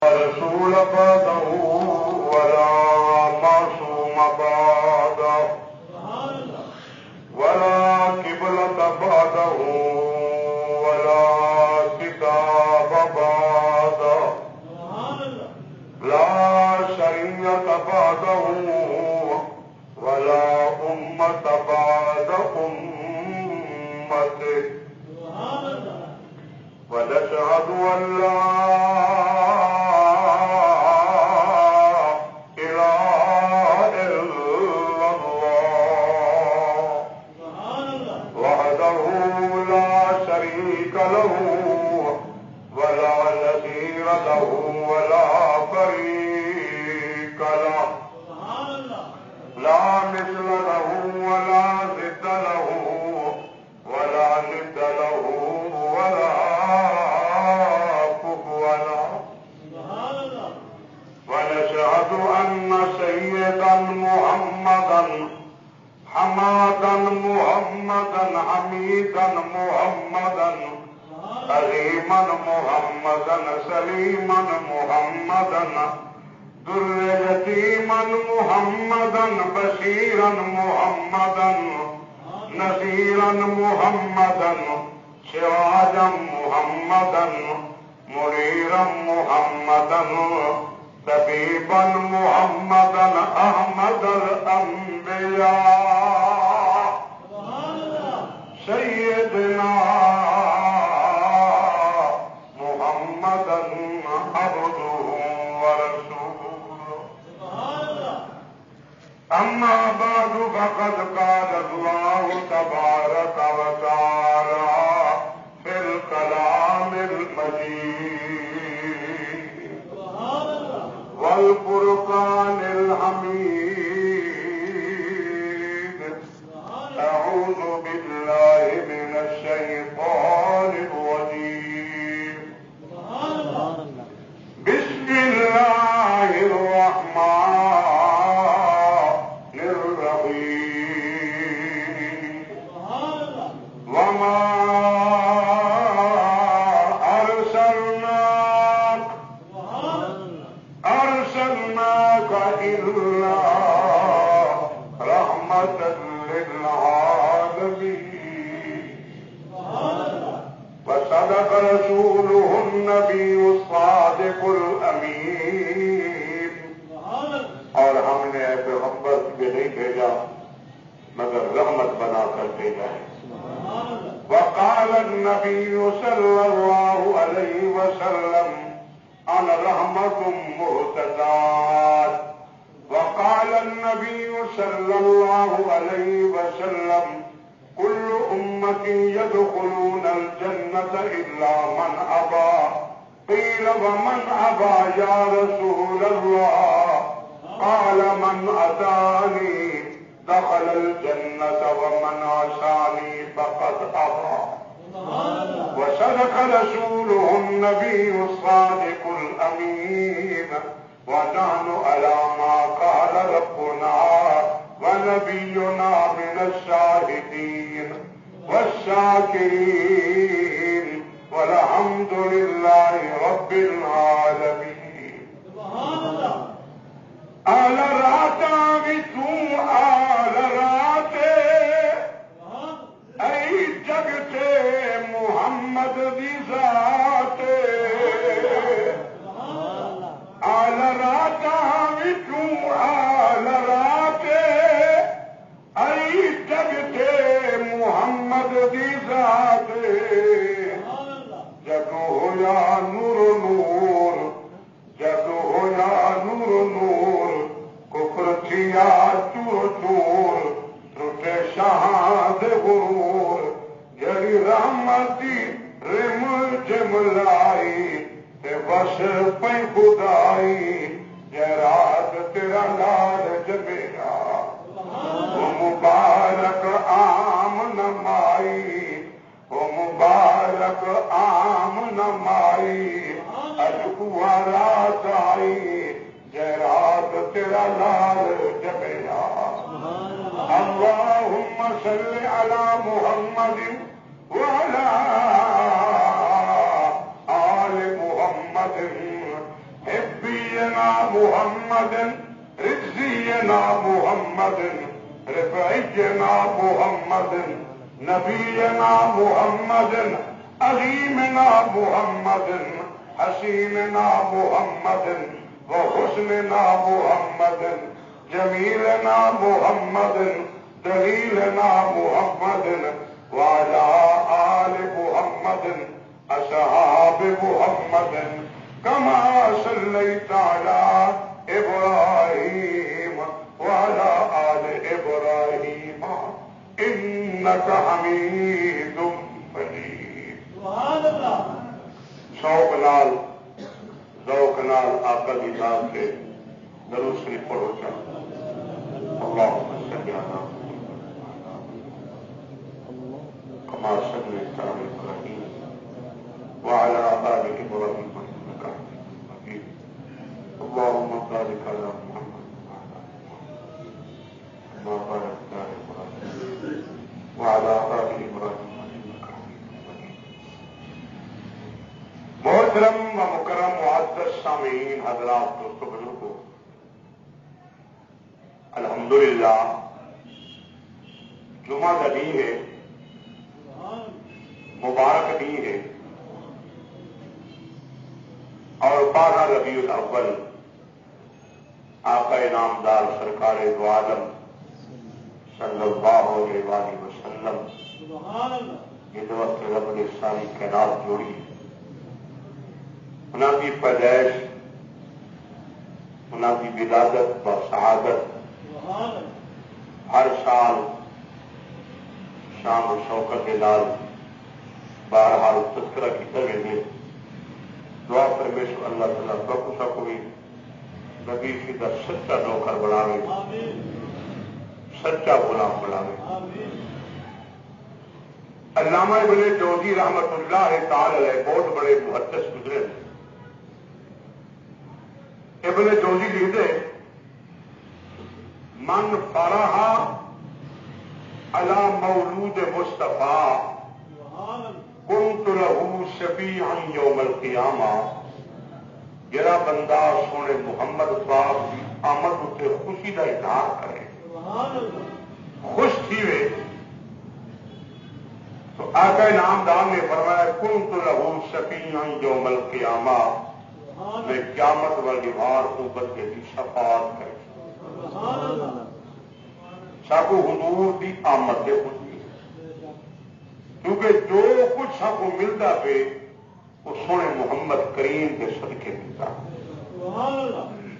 رسول بعده ولا معصوم بعده ولا قبلة بعده ولا كتاب بعده لا شريعة بعده ولا أمة بعد أمته ونشهد أن لا حمادا محمدا حميدا محمدا كريما محمدا سليما محمدا در يتيما محمدا بشيرا محمدا نذيرا محمدا سراجا محمدا منيرا محمدا طبيبا محمدا أحمد الأنبياء سيدنا محمدا عبده ورسوله أما بعد فقد قال الله تبارك وتعالى في الكلام المجيد والفرقان الحميد أعوذ بالله من الشيطان الرجيم بسم الله الرحمن الرحيم وما أرسلناك إلا رحمة للعالمين وصدق رسوله النبي الصادق الأمين اور ہم نے اے پیغمبر بھی نہیں بھیجا مگر رحمت بنا کر بھیجا ہے وقال النبي صلى الله عليه وسلم أنا رحمة مهتدات وقال النبي صلى الله عليه وسلم كل أمتي يدخلون الجنة إلا من أبى قيل ومن أبى يا رسول الله قال من أتاني دخل الجنة ومن عصاني فقد أبى وصدق رسوله النبي الصادق الأمين ونحن على ما قال ربنا ونبينا من الشاهدين والشاكرين والحمد لله رب العالمين آل راتا تو آل راتے اے جگتے محمد دی ذات آل راتا تو آل راتے اے جگتے محمد دی ذات جگو ہویا نور نور جگو ہویا نور نور کفر تھیا چور چور ٹوٹے شہاد غرور جڑی رحمتی رم جملائی تے بس پہ خدائی جرات تیرا لال جبیرا وہ مبارک عام نمائی وہ مبارک عام نمائی اجکوا رات آئی جرات تیرا لال جبیرا اللهم صل على محمد وعلى آل محمد سيدنا محمد رضينا محمد رفعينا محمد نبينا محمد عظيمنا محمد حسيننا محمد وحسننا محمد جميلنا محمد دليلنا محمد وعلى آل محمد أصحاب محمد كما صليت على إبراهيم وعلى آل إبراهيم إنك حميد مجيد. سبحان الله. شوق نال ذوق نال آقا دی ذات سے درود شریف پڑھو چاہو. اللهم صل على كما صليت على إبراهيم وعلى آل إبراهيم إنك حميد مجيد. اللهم بارك على محمد كما باركت على إبراهيم وعلى آل إبراهيم إنك حميد مجيد. محترم و مکرم معزز سامعین حضرات دوستو بزرگوں، الحمدللہ جمعہ کا دن ہے، مبارک دن ہے، اور 12 ربیع الاول آقا نامدار سرکار دو عالم صلی اللہ علیہ وآلہ وسلم یہ وقت رب نے ساری کائنات جوڑی، انہوں کی پیدائش، انہوں کی ولادت و شہادت ہر سال شان و شوکت کے نال بہرحال تذکرہ کیا گیا. دعا پرمیشور اللہ تعالیٰ بخشا کوئی نبی کی در سچا نوکر بناوے، سچا غلام بناوے. علامہ ابن جوزی رحمت اللہ تعالی علیہ بہت بڑے محدث گزرے. ابن جوزی لکھتے من فرح علی مولود مصطفیٰ کنت لہو شفیعا یوم القیامہ. جڑا بندہ سونے محمد پاک کی آمد اتنے خوشی کا اظہار کرے، خوش تھی وے، تو آقا نامدار نے فرمایا کنت لہو شفیعا یوم القیامہ، میں قیامت والی بار امت کے دی شفاعت کرے. ساکو حضور دی آمد دے خوشی، کیونکہ جو کچھ ساکو ملتا پہ وہ سونے محمد کریم کے صدقے ملتا.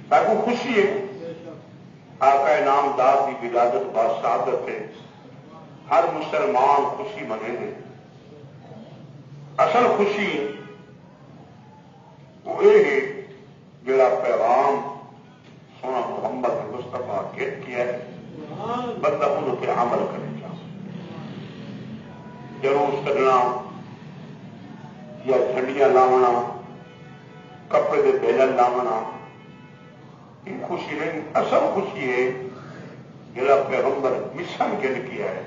ساکو خوشی ہے آقا نامدار کی ولادت با شہادت ہے، ہر مسلمان خوشی منے دے. اصل خوشی وہ یہ ہے جڑا پیغام سونا محمد مصطفیٰ گٹ کیا ہے، بندہ ان پہ عمل کرے گا. جلوس کرنا یا جھنڈیاں لاونا، کپڑے کے بیلن لاونا، یہ خوشی نہیں. اصل خوشی ہے جڑا پیغمبر مشن گن کیا ہے،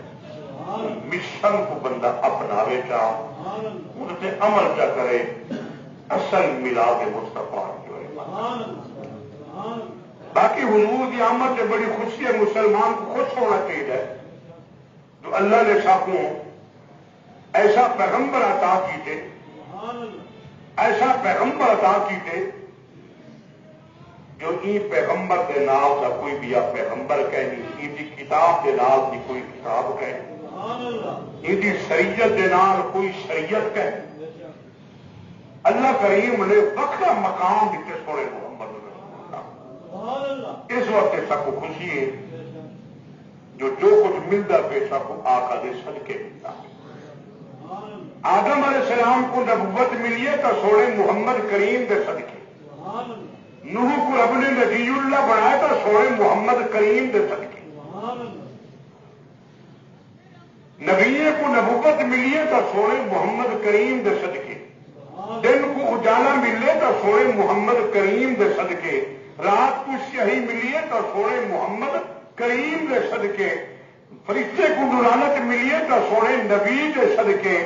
مشن کو بندہ اپناوے چا، ان سے عمل چا کرے. اصل میلاد مصطفیٰ جو ہے. باقی حضور کی آمد سے بڑی خوشی ہے، مسلمان کو خوش ہونا چاہیے. تو اللہ نے ساکوں ایسا پیغمبر عطا کیتے، ایسا پیغمبر عطا کیتے جو این پیغمبر کے نام کا کوئی بھی پیغمبر کہنی، ان کی کتاب کے نام کی کوئی کتاب کہنی، ان کی شریعت کے نام کوئی شریعت کہنی. اللہ کریم نے وقت مقام دیتے سونے محمد اس وقت سب کو خوشی ہے جو کچھ ملتا پہ سب کو آقا دے صدقے ملتا. آدم علیہ السلام کو نبوت ملی ہے تو سونے محمد کریم دے صدقے. نوح کو رب نے نبی اللہ بنایا تو سونے محمد کریم دے صدقے. نبی کو نبوت ملی ہے تو سونے محمد کریم دے صدقے. دن کو اجالا ملے تو سونے محمد کریم دے صدقے. رات کو سیاہی ملی ہے تو سونے محمد کریم دے صدقے. فرشتے کو نورانت ملی ہے تو سونے نبی دے صدقے.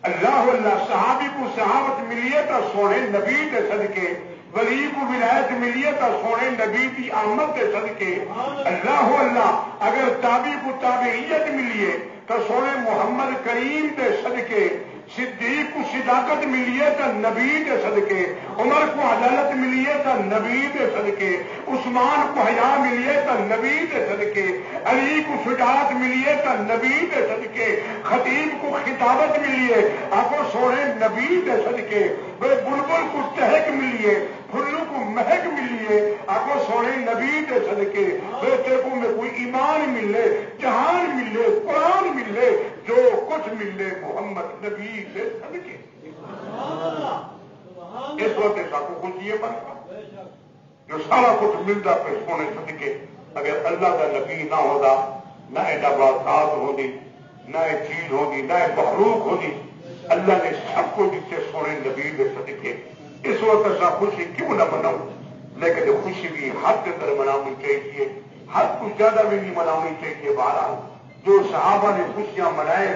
اللہ صحابی کو صحابت ملی ہے تو سونے نبی دے صدقے. ولی کو ولایت ملی ہے تو سونے نبی کی آمد کے صدقے اللہ اللہ اگر تابع کو تابعیت ملی ہے تو سونے محمد کریم کے صدقے صدیق کو صداقت ملی ہے تو نبی کے صدقے عمر کو عدالت ملی ہے تو نبی کے صدقے عثمان کو حیا ملی ہے تو نبی کے صدقے علی کو شجاعت ملی ہے تو نبی کے صدقے خطیب کو خطابت ملی ہے آپ سونے نبی کے صدقے بلبل کو چہک ملی ہے پھلو کو مہک ملی ہے آپ سونے نبی کے صدقے تیرے کو میں کوئی ایمان ملے جہان ملے قرآن ملے جو کچھ ملے محمد نبی سے صدقے اس وقت کو کچھ یہ بنتا جو سارا کچھ ملتا پہ سونے صدقے اگر اللہ کا نبی نہ ہوتا نہ ایڈا بڑا ساتھ ہوتی نہ ایک چیز ہوتی نہ ایک مخلوق ہوتی اللہ نے سب کو دیتے سونے نبی کے صدقے اس وقت ایسا خوشی کیوں نہ مناؤں لیکن خوشی بھی حد کے اندر منانی چاہیے حد کو زیادہ بھی نہیں منانی چاہیے بہرحال جو صحابہ نے خوشیاں منائے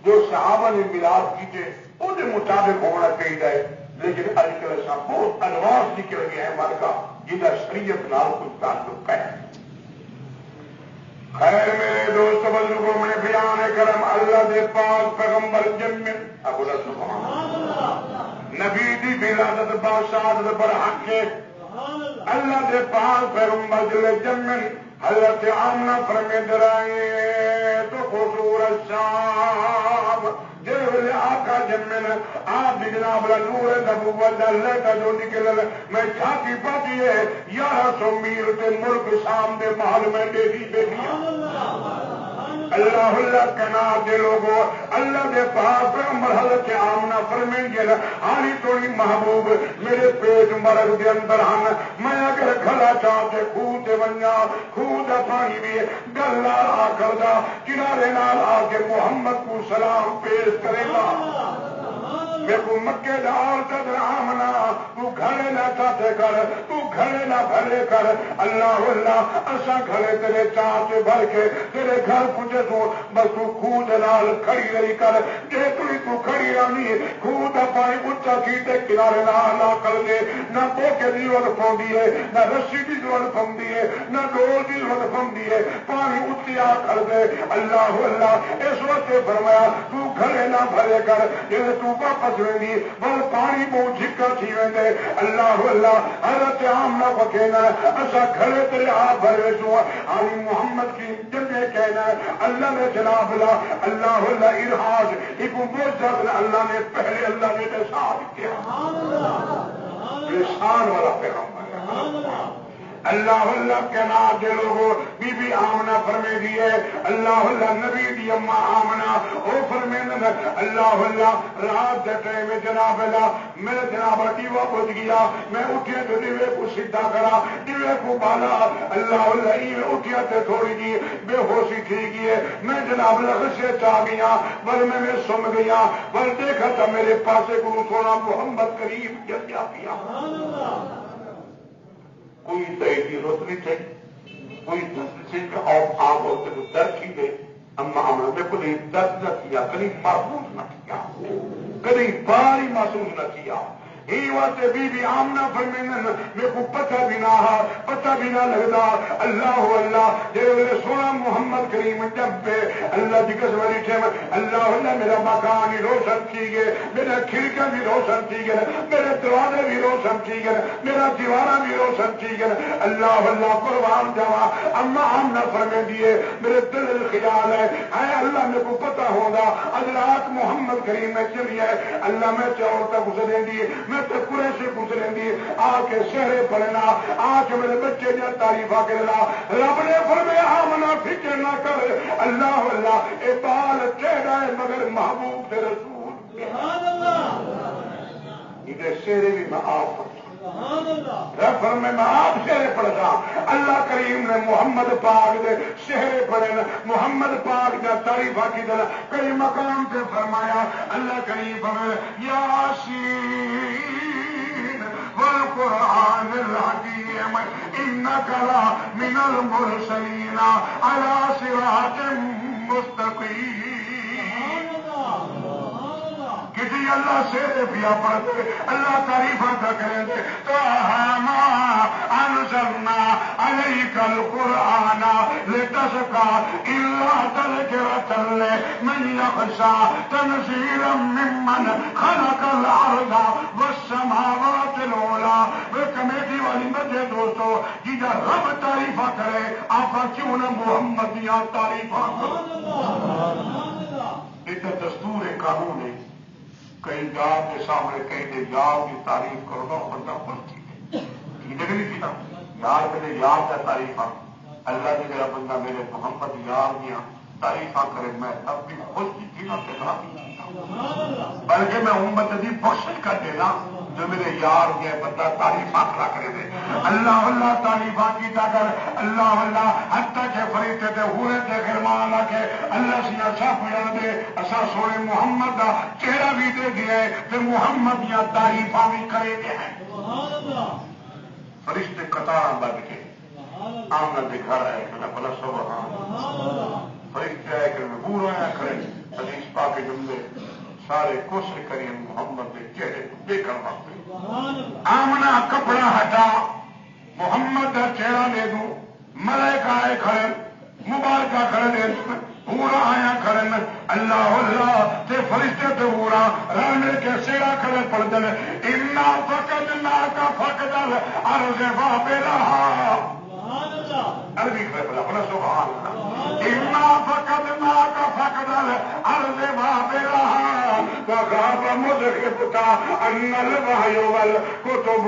جو صحابہ نے میلاد کیتے وہ مطابق ہونا چاہیے لیکن آج کل ایسا بہت ایڈوانس نکل گیا ہے ہمارے کا جنہیں شریعت نال کچھ تعلق ہے خیر میرے دوست بزرگوں میں بیان کرم اللہ دے پاک پیغمبر جمن ابو سبحان نبی دی ولادت بادشاہت برحق ہے اللہ دے پاک پیغمبر جل جمن حضرت آمنہ فرمید رائے تو خصور الشام جب آقا جمن آپ جناب نور نبوت اللہ کا جو نکل میں چھاتی پاتی ہے 1100 میل کے ملک شام دے محل میں دیکھی اللہ اللہ کنار دے لوگوں اللہ دے پاک پیغمبر حضرت آمنہ فرمائیں گے آنی توڑی محبوب میرے پیٹ مرگ دے اندر ہن میں اگر کھلا چاہتے خوہ تے ونیا خوہ دا پانی بھی گل آ کردا کنارے نال آ کے محمد کو سلام پیش کرے گا دیکھو مکے دار قدر آمنا تو گھڑے نہ چاہتے کر تو گھڑے نہ بھرے کر اللہ اللہ ایسا گھڑے تیرے چاہتے بھر کے تیرے گھر پوچھے تو بس تو خود نال کھڑی رہی کر جے تو کھڑی رہنی خود پانی اچھا کیتے کنارے نہ کر دے نہ بوکے دی ضرورت پاؤں ہے نہ رسی کی ضرورت پاؤں ہے نہ ڈول کی ضرورت پاؤں ہے پانی اتیا کر دے اللہ اللہ اس وقت فرمایا تو گھڑے نہ بھرے کر جیسے تو واپس ویندی بل پانی بہت جھکا تھی ویندے اللہ اللہ حضرت آمنہ کو کہنا ایسا گھڑے تیرے آپ بھرے سو علی محمد کی جنگے کہنا اللہ نے جناب اللہ اللہ ارحاج ایک موجود اللہ نے پہلے اللہ نے ساتھ کیا شان والا پیغام ہے اللہ اللہ کے نام دے لوگوں بی بی آمنہ فرمے دیئے اللہ اللہ نبی دی اماں آمنہ او فرمے دیئے اللہ اللہ رات دیتے میں جناب اللہ میرے جناب دیوہ بجھ گیا میں اٹھے تو دیوے کو سدھا کرا دیوے کو بالا اللہ اللہ یہ اٹھیا تے تھوڑی جی بے ہوشی تھی گئی میں جناب اللہ غصے چاہ گیا بل میں سم گیا بل دیکھا تھا میرے پاسے کو سونا محمد کریم جلیا پیا کوئی تیدی روت نہیں تھی کوئی دوسری سے اور آپ ہوتے کو درد کی گئی اما ہمیں نے کوئی درد نہ کیا کبھی محسوس نہ کیا کبھی باری محسوس نہ کیا ہی وقت بی بی آمنہ فرمائیں میرے کو پتہ بھی نہ لگتا اللہ اللہ جب سونا محمد کریم جب پہ اللہ کی قسم بیٹھے اللہ اللہ میرا مکان بھی روشن کی گئے میرا کھڑکیاں بھی روشن کی گئے میرے دروازے بھی روشن کی گئے میرا دیوارہ بھی روشن کی گئے اللہ اللہ قربان جاوا اما آمنہ فرمائیں دیے میرے دل خیال ہے اے اللہ میرے کو پتہ ہوگا حضرات محمد کریم میں چلی ہے اللہ میں چاہتا گزریں دیے میں تو قریشی گزریں دی آ کے شہرے پڑھنا آ کے میرے بچے جا تعریف آ کے رب نے فرمایا آمنا فکر نہ کر اللہ اللہ اے بال چہرہ ہے مگر محبوب کے رسول ادھر شہرے بھی میں آپ رب میں آپ شہرے پڑھتا اللہ کریم نے محمد پاک دے شہرے پڑھنا محمد پاک دا تعریف آ کی دلا کئی مقام پہ فرمایا اللہ کریم فرمایا یاسین والقرآن الحکیم انک لمن المرسلین علی صراط مستقیم کسی بھی اللہ سے پیا پڑھتے اللہ تعریف کا کریں دے تو انزلنا علیک القرآن لتشقى الا تذکرۃ لمن یخشى تنزیلا ممن خلق الارض والسماوات العلی. وہ کمیٹی والی مجھے دوستو جدھا رب تعریفہ کرے آپ کیوں نہ محمد یا تعریفہ کرو. یہ دستور قانون ہے. کئی یار کے سامنے کئی دے یار کی تعریف کرنا بندہ خوش تھی نہیں تھا یار میرے یار کا تعریف اللہ نے میرا بندہ میرے محمد یار دیا تعریفہ کرے میں تب بھی خوش تھی نہ بلکہ میں امت دی بخشش کر دینا جو میرے یار گئے بندہ تعریفہ کرا کرے دے اللہ اللہ تعریفہ کی کر اللہ اللہ حتیٰ کے فریتے دے ہوئے دے غرمان کے اللہ سے اچھا پڑا دے اچھا سونے محمد دا چہرہ بھی دے دیا کہ محمد یا تعریفہ بھی کرے دے فرشتے قطار بن کے آمنا دے گھر آئے کہ بلا سبحان فرشتے آئے کہ میں بور آیا کریں حدیث پاک جملے سارے کوشش کریں محمد کے چہرے کو دیکھنے واسطے آمنا کپڑا ہٹا محمد کا چہرہ لے دوں ملائکہ آئے کھڑے مبارکہ کھڑے دے پورا آیا کھڑے اللہ اللہ تے فرشتے تے پورا رہنے کے سیرا کھڑے پڑ دل انا فقدنا کا فقدل عرض بابلہ عربی کھڑے پڑا سبحان اللہ انا فقدنا کا فقدل عرض بابلہ وغاب مذہبتا ان الوحی والکتب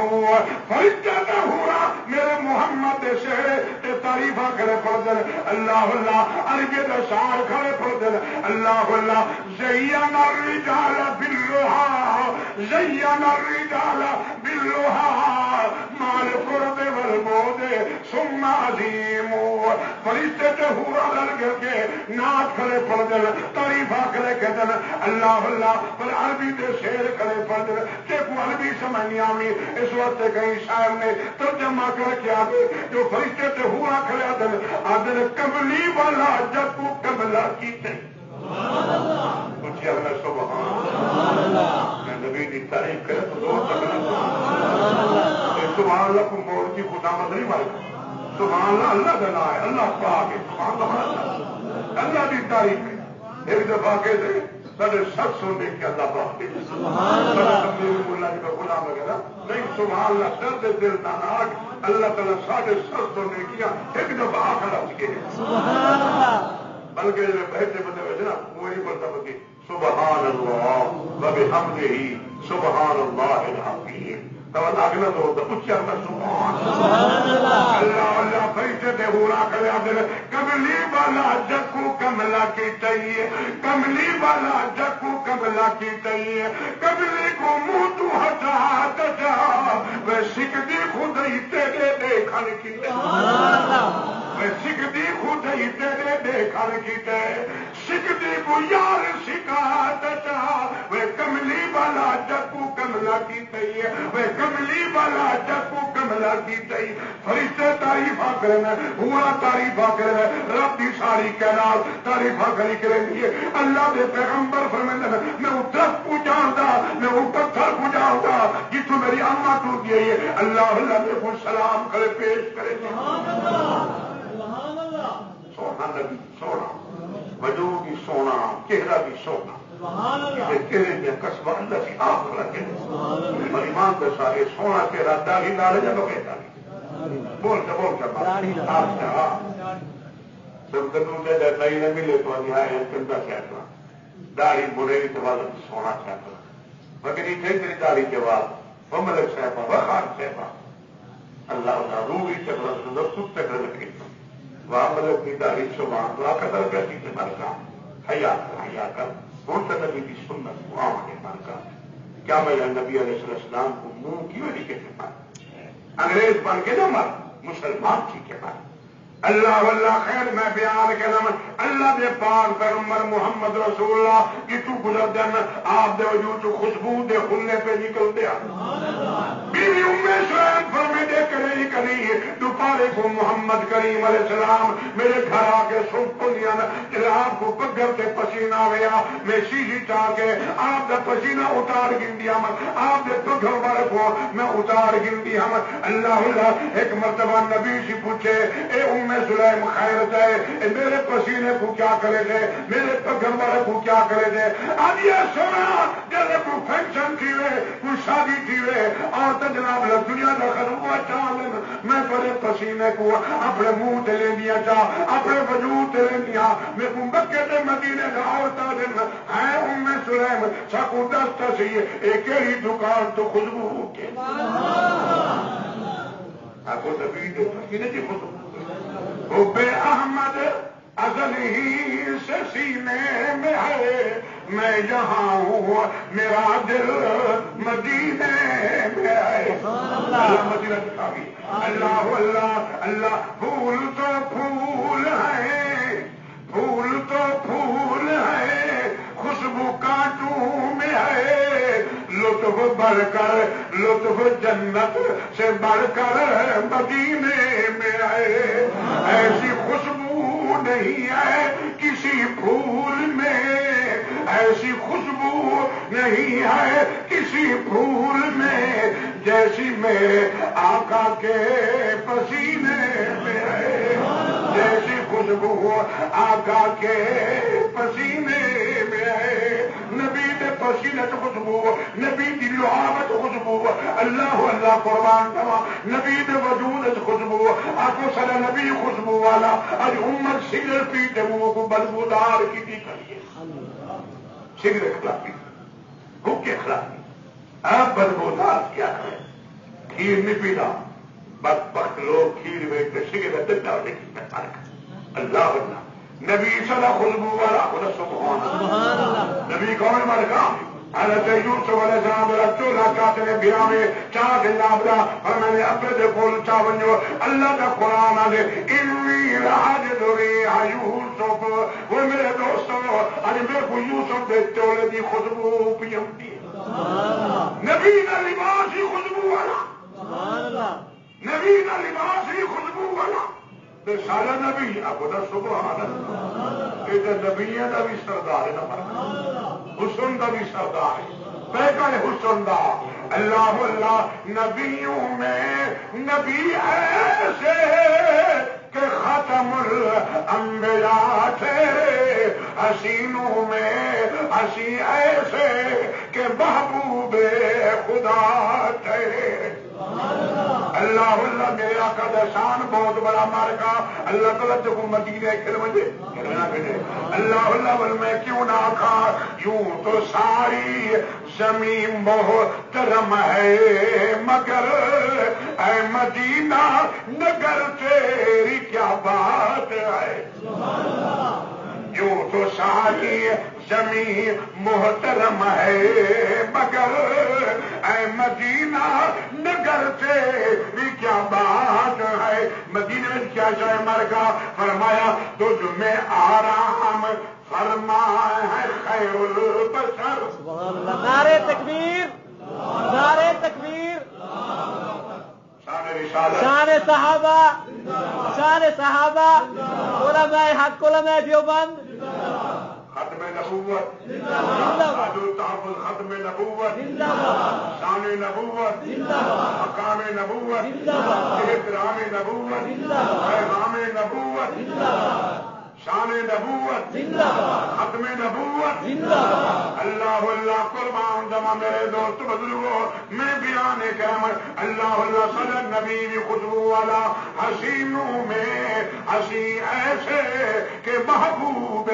فرشتے تے پورا میرے محمد دے شہر تے تعریفہ کرے پڑ دل اللہ اللہ عربی دے شعر کھڑے پڑ دل اللہ اللہ زین الرجال باللہا زین الرجال باللہا مال قرب والبود ثم عظیم فرشتے تے پورا لڑ کر کے نعت کھڑے پڑ دل تعریفہ کرے کہ دل اللہ اللہ پر عربی دے شعر کھڑے پڑ دل کہ کو عربی سمجھ نہیں آوی اس وقت کہیں شاعر نے ترجمہ کر کے آگے جو فرشتے تے پورا کھڑے دل آدھر کملی والا جب کو کملا کیتے کچھ اگر سبحان میں نبی دی تعریف کرے تو دو سبحان اللہ کو موڑ کی خدا مت نہیں مارے سبحان اللہ اللہ کا نام ہے اللہ پاک ہے سبحان اللہ اللہ دی تعریف ہے ایک دفعہ کہتے سارے شخص ہونے کے اللہ پاک اللہ کا غلام وغیرہ نہیں سبحان اللہ درد دل ناناک اللہ تعالیٰ سارے شخص ہونے کیا ایک دفعہ آخر آج کے بلکہ بہتے بندے ویسے نا وہ نہیں بولتا بلکہ سبحان اللہ وبحمدہ سبحان اللہ العظیم تب آگے تو ہوتا کچھ چلتا سبحان اللہ اللہ فرشتے تے پورا کرے دل کملی والا جکو کملا کی چاہیے کملی والا جکو کملا کی چاہیے کملی کو منہ تو ہٹا دجا وہ سکھدی خود ہی تیرے دیکھن کی وہ سکھدی خود ہی تیرے دیکھن کی سکھدی کو یار سکھا دجا وہ کملی والا جکو کملا کی چاہیے وہ کملی والا جکو کملا کی چاہیے فرشتے تعریفہ کرنا پورا تعریفہ کرنا رب دی ساری کائنات تعریفہ کری کریں گے اللہ دے پیغمبر فرمائے میں درخت کو جانتا میں وہ پتھر کو جانتا جتوں میری اما ٹوٹ گئی ہے اللہ اللہ نے کو سلام کرے پیش کرے سونا نبی سونا وجود بھی سونا چہرہ بھی سونا چہرے میں قصبہ اللہ کی آنکھ لگے ایمان کے سارے سونا چہرہ داڑھی نالے جب کہتا بول کے آپ سے جب تک نہیں نہ ملے تو ہے چنتا چاہتا داڑھی بنے کے بعد سونا چاہتا مگر یہ تیری داڑھی کے بعد وہ ملک صاحبہ وہ خان صاحبہ اللہ اللہ روح چکر سندر خود چکر رکھے وہاں ملک کی داڑھی سبحان اللہ قدر کرتی تھے مرکا حیا کر کون سا نبی کی سنت وہاں کے مرکا کیا میں نبی علیہ السلام کو منہ کی وجہ کے مر انگریز بن کے نہ مر مسلمان کی کے مر اللہ واللہ خیر میں بیان کے نام اللہ دے پاک پیغمبر محمد رسول اللہ کی تو گزر دن آپ دے وجود تو خوشبو دے خلنے پہ نکل دیا بیوی ام سلیم فرمے دے کرے کری دوپہر علیکم محمد کریم علیہ السلام میرے گھر آ کے آپ کو پگر سے پسینہ ویا میں شیشی چاہ کے آپ کا پسینہ اتار گن دیا آپ کے پگر والے کو میں اتار گن دیا اللہ اللہ ایک مرتبہ نبی سے پوچھے اے ام سلیم خیر جائے میرے پسینے کو کیا کرے تھے میرے پگر والے کو کیا کرے تھے اب یہ سونا جیسے کوئی فنکشن تھی وے کوئی شادی تھی وے اور تو جناب دنیا کا خروا چاہ میں بڑے پسینے کو اپنے منہ تے لے دیا چاہ اپنے وجود تے لے دیا میں کو مکے تے مدینے کا عورتاں دن ہے ام سلیم سکو دستا سی ایک ہی دکان تو خوشبو کے آپ کو نبی دے پسینے کی خوشبو حب احمد ازل ہی سے سینے میں ہے میں جہاں ہوں میرا دل مدینے میں ہے اللہ مدینہ دکھاوی اللہ اللہ اللہ پھول تو پھول ہے پھول تو پھول ہے خوشبو کانٹوں میں ہے لطف بڑھ کر لطف جنت سے بڑھ کر مدینے میں ہے ایسی خوشبو نہیں ہے کسی پھول میں ایسی خوشبو نہیں ہے کسی پھول میں جیسی میرے آقا کے پسینے میں ہے جیسی خوشبو آقا کے پسینے میں ہے نبی دے پسینے تو خوشبو نبی دی لعابت خوشبو اللہ اللہ قربان کما نبی دے وجود خوشبو آقا صلی نبی خوشبو والا اج امت سگریٹ پیتے منہ کو بدبودار کی تھی کریے سگریٹ کھلاتی بھوکے کھلاتی آپ بدبودار کیا کریں کھیر نہیں پینا بدبخت لوگ کھیر بیٹھتے سگریٹ دیتا ہونے کی فرق اللہ اللہ نبی صلی اللہ خوشبو والا خدا سبحان اللہ نبی کون مر کام حضرت یوسف علیہ السلام میرا چولہا کاتے نے بیا میں چاہ کے نابدا اور میں نے اپنے دے کول چاہ بنجو اللہ کا قرآن آدھے انی راج دوری یوسف وہ میرے دوستوں آج میرے کو یوسف دے چولے دی خوشبو پیم دی نبی کا لباس ہی خوشبو والا نبی کا لباس ہی خوشبو والا سارا نبی آپ کا سبحان اللہ یہ نبیوں کا بھی سردار ہے نا حسن کا بھی سردار ہے پیکر حسن دا اللہ اللہ نبیوں میں نبی ایسے کہ ختم الانبیاء تھے حسینوں میں حسی ایسے کہ محبوب خدا تھے اللہ اللہ میرے آقا کا شان بہت بڑا مارکا اللہ تعالیٰ کو مدینے کھل مجھے اللہ اللہ بل میں کیوں نہ کھا یوں تو ساری زمین محترم ہے مگر اے مدینہ نگر تیری کیا بات ہے یوں تو ساری زمین محترم ہے مگر اے مدینہ نگر سے بھی کیا بات ہے مدینہ میں کیا جائے مرگا فرمایا تجھ میں آرام فرما ہے خیر البشر نعرہ تکبیر نعرہ تکبیر شان صحابہ شان صحابہ علماء حق علماء دیوبند ختم نبوت تحفظ ختم نبوت شان نبوت مقام نبوت احترام نبوت پیغام نبوت شان نبوت ختم نبوت اللہ اللہ قربان جمع میرے دوست بزرگوں میں بیان کرم اللہ اللہ صلی نبی خوشبو والا حسینوں میں حسی ایسے کہ محبوب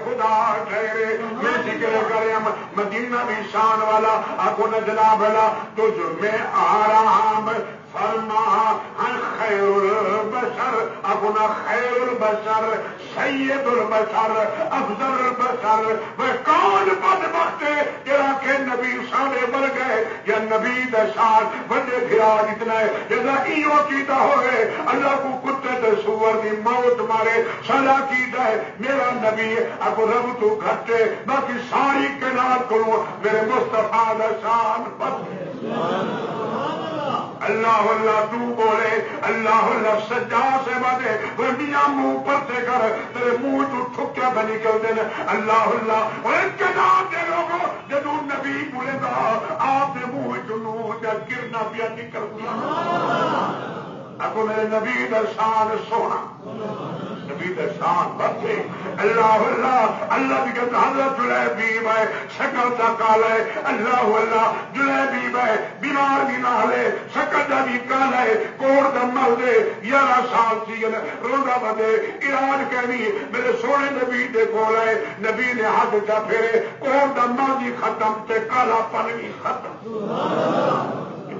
خدا ٹھہرے میں ذکر کرم مدینہ بھی شان والا آکو نجلا بھلا تجھ میں آرام فرما خیر البشر اپنا خیر البشر سید البشر افضل البشر وہ کون بدبخت جرا کے نبی سارے بن گئے یا نبی دشان بڑے پھرا جتنا ہے جیسا ایو کیتا ہوئے اللہ کو کتے تے سور دی موت مارے سلا کیتا ہے میرا نبی اب رب تو گھٹے باقی ساری کائنات کو میرے مصطفیٰ دشان بن اللہ اللہ تو بولے اللہ اللہ سجا سے بنے وہ میاں منہ پرتے کر تیرے منہ تو ٹھکیا پہ نکلتے ہیں اللہ اللہ اور اس کے نام دے لوگوں جدو نبی بولے گا آپ نے منہ چنو جا گرنا پیا نکل گیا اگو میرے نبی درشان سونا نبی درشان بچے اللہ اللہ اللہ بھی کہتا حضرت جلیبی ہے شکل کا کال ہے اللہ اللہ جلیبی ہے بیمار بھی نہ لے شکل کا بھی کال ہے کوڑ کا مر دے 11 سال سی روزہ بدے علاج کہنی میرے سونے نبی دے کول ہے نبی نے ہاتھ کا پھیرے کوڑ کا مر بھی ختم تے کالا پن بھی ختم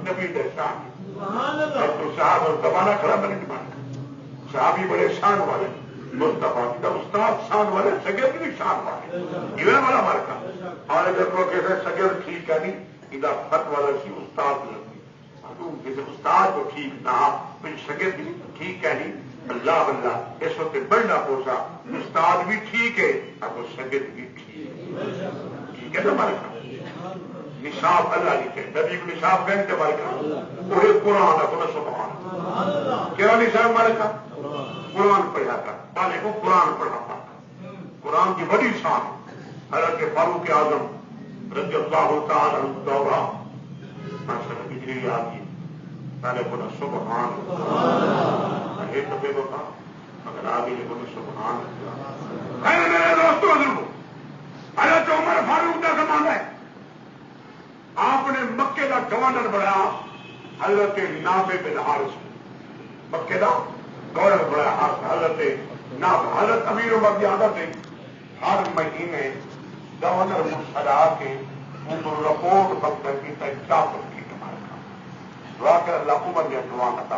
نبی درشان تو صاحب اور زمانہ کھڑا بنے نہیں مانتا صحابی بڑے شان والے مصطفیٰ کی استاد شان والے سگیر بھی شان والے یہ والا مارکا اور اگر کو کہتے سگیر ٹھیک ہے نہیں ادھر فت والا سی استاد لگتی جیسے استاد کو ٹھیک نہ پھر سگیر بھی ٹھیک ہے نہیں اللہ اللہ اس وقت بڑھنا پوچھا استاد بھی ٹھیک ہے اب وہ سگیر بھی ٹھیک ہے نا مارکا نصاب اللہ لکھے نبی کو نصاب کہیں کہ مارکا وہ قرآن ہے تو سبحان کیا نصاب مارکا قرآن پڑھا تھا پہلے کو قرآن پڑھا تھا قرآن کی بڑی شان حضرت فاروق اعظم رضی اللہ تعالی عنہ دورہ ماشاءاللہ بجلی آ گئی پہلے کو سبحان ایک دفعے کو تھا مگر آگے کو سبحان میرے دوستوں حضرت عمر فاروق کا زمانہ ہے آپ نے مکے کا گورنر بنایا حضرت نافع بن حارث مکے کا گورنر بنایا حضرت نافع حضرت امیر عمر کی عادت ہے ہر مہینے گورنر مسرا کے رپورٹ دفتر کی تجاوز کی دعا کر اللہ عمر نے دعا عطا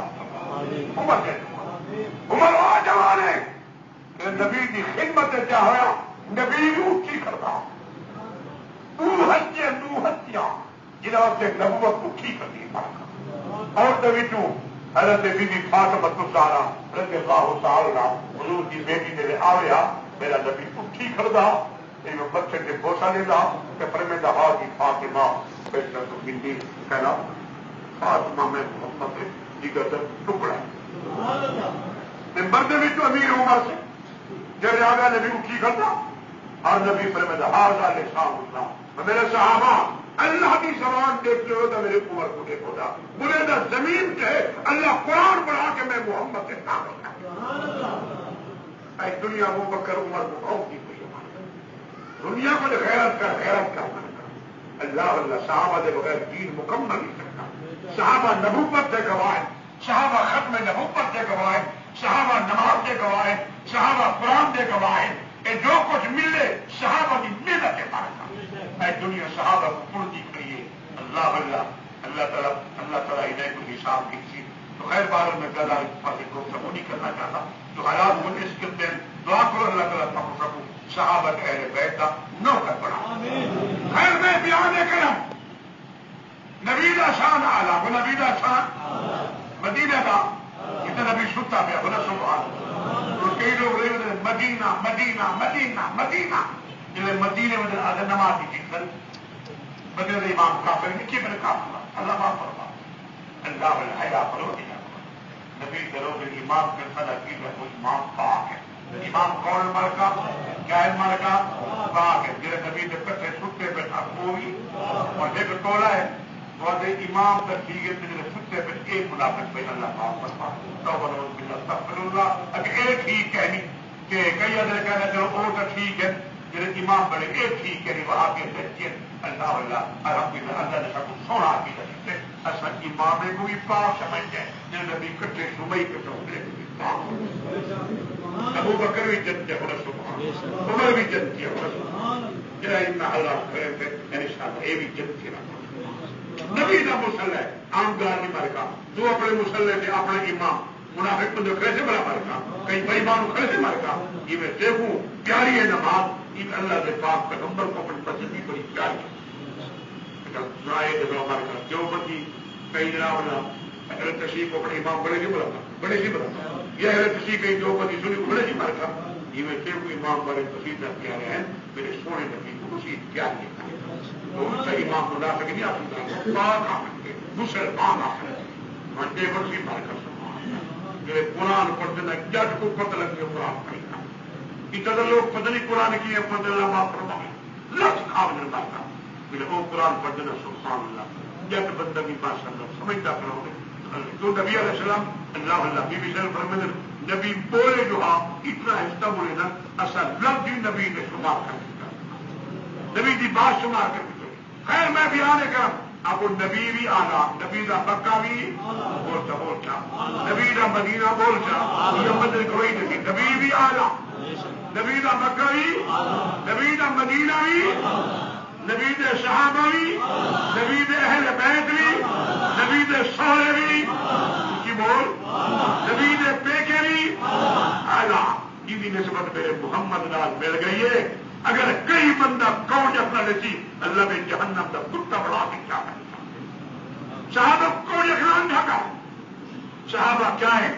عمر نے عمر وہ جوان ہے کہ نبی کی خدمت کیا ہوا نبی اونچی کرتا ہتیاں جنہوں سے نبوت اٹھی کرتی اور طبیعتوں حضرت بی بی فاطمہ الزہرا رضی اللہ تعالی حضور کی بیٹی میرے آیا میرا نبی اٹھی کردا بچے کے بوسا لیتا کہ فرمیدہ کی فاطمہ بیٹا تو بندی کہنا فاطمہ میں محمد جگر ٹکڑا مرد بھی تو امیر عمر سے جب آگا نبی اٹھی کرتا اور نبی فرمیدہ حاضر علیہ السلام میرے صحابہ اللہ کی زبان دیکھتے ہو تو میرے عمر کو دیکھو گا بولے نا زمین کے اللہ قرآن پڑھا کے میں محمد کے نام دنیا وہ بکر عمر کو بہت کی کوئی دنیا کو غیرت کر اللہ اللہ صحابہ دے بغیر دین مکمل نہیں سکتا صحابہ نبوت سے گوائے صحابہ ختم نبوت سے گوائے صحابہ نماز سے گوائے صحابہ قرآن سے گوائے جو کچھ ملے صحابہ کی محنت کے پاس دنیا صحابہ کو پڑتی کریے اللہ اللہ تعالیٰ انہیں کو حساب کی تھی تو خیر بار میں زیادہ کو سب نہیں کرنا چاہتا جو حالات کو اس کے دن دعا کرو اللہ تعالیٰ سب صحابہ اہل بیت کا نو کر پڑا خیر میں بیان کرم نبیدہ شان آلہ وہ نبیدہ شان مدینہ کا اتنا نبی ستا پہ بنا سبحان تو کئی لوگ رہے مدینہ مدینہ مدینہ مدینہ جب مدینے میں آدھے نماز کی کر بدل امام کافر کی میرے کافر اللہ معاف فرما اللہ حیا کرو نبی کرو کہ امام کے صدا کی ہے وہ امام پاک ہے امام کون مر کا کیا ہے مر کا پاک ہے جیسے نبی کے کٹھے ستے پہ تھا کوئی اور ایک ٹولا ہے تو امام کا ٹھیک ہے جیسے ستے پہ ایک منافق پہ اللہ معاف فرما توبہ باللہ استغفر اللہ اگر ایک ہی کہنی کہ کئی ادھر کہنا چلو اور کا ٹھیک ہے امام بڑے ایک ٹھیک ہے وہ آگے بہتر اللہ اللہ الحمد للہ اللہ نے سب کو سونا آگے بہتر اصل امام کو بھی پاک سمجھ جائے جن نبی کٹھے صبح کٹھے اترے بھی پاک ابو بکر بھی جنتے ہونا سبحان عمر بھی جنتی ہونا سبحان جرا اتنا اللہ کرے تھے یعنی صاحب یہ بھی جنتی نہ نبی کا مسلح ہے عام گار نہیں مر کا جو اپنے مسلح سے اپنے امام منافق کو کیسے بڑا مر کا کئی بےمان کیسے مر کا یہ میں دیکھوں پیاری ہے نماز ان اللہ کے پاک پیغمبر کو اپنی پسندی بڑی پیاری جو بندی کئی جناب تشریف کو اپنے امام بڑے نہیں بڑھتا بڑے نہیں بڑھتا یہ تشریف کئی جو بندی سنی بڑے نہیں مرتا یہ میں دیکھوں امام بڑے تشریف نہ پیارے ہیں میرے سونے نبی کو خوشی پیاری ہے تو ان کا امام منافق نہیں آ سکتا پاک آ سکتے مسلمان آ سکتے منڈے بڑی بھر کر میرے قرآن پڑھتے نا جج کو پتہ لگ گیا قرآن پڑھنا اتنا لوگ پتہ نہیں قرآن کی ہے پتہ اللہ فرمائے لچ کھا ملتا تھا میرے وہ قرآن پڑھتے نا سبحان اللہ جج بندہ بھی ماشاء اللہ سمجھتا کرو تو نبی علیہ السلام اللہ اللہ بی بی صاحب فرمائے نبی بولے جو آپ اتنا حصہ بولے نا اصل لفظ نبی نے شمار کر دیا نبی کی بات شمار کر دی خیر میں بھی آنے کا اب وہ نبی بھی آنا نبی کا مکہ بھی بولتا نبی کا مدینہ بولتا محمد کوئی نہیں نبی بھی آنا نبی کا مکہ بھی نبی کا مدینہ بھی نبی دے صحابہ بھی نبی دے اہل بیت بھی نبی دے سہرے بھی کی بول نبی دے پیکے بھی آلہ کی نسبت میرے محمد نال مل گئی ہے اگر کئی بندہ کون اپنا لیتی اللہ نے جہنم کا کتا بڑھا کے کیا کرتا صحابہ کون اخلان ڈھاکا صحابہ کیا ہے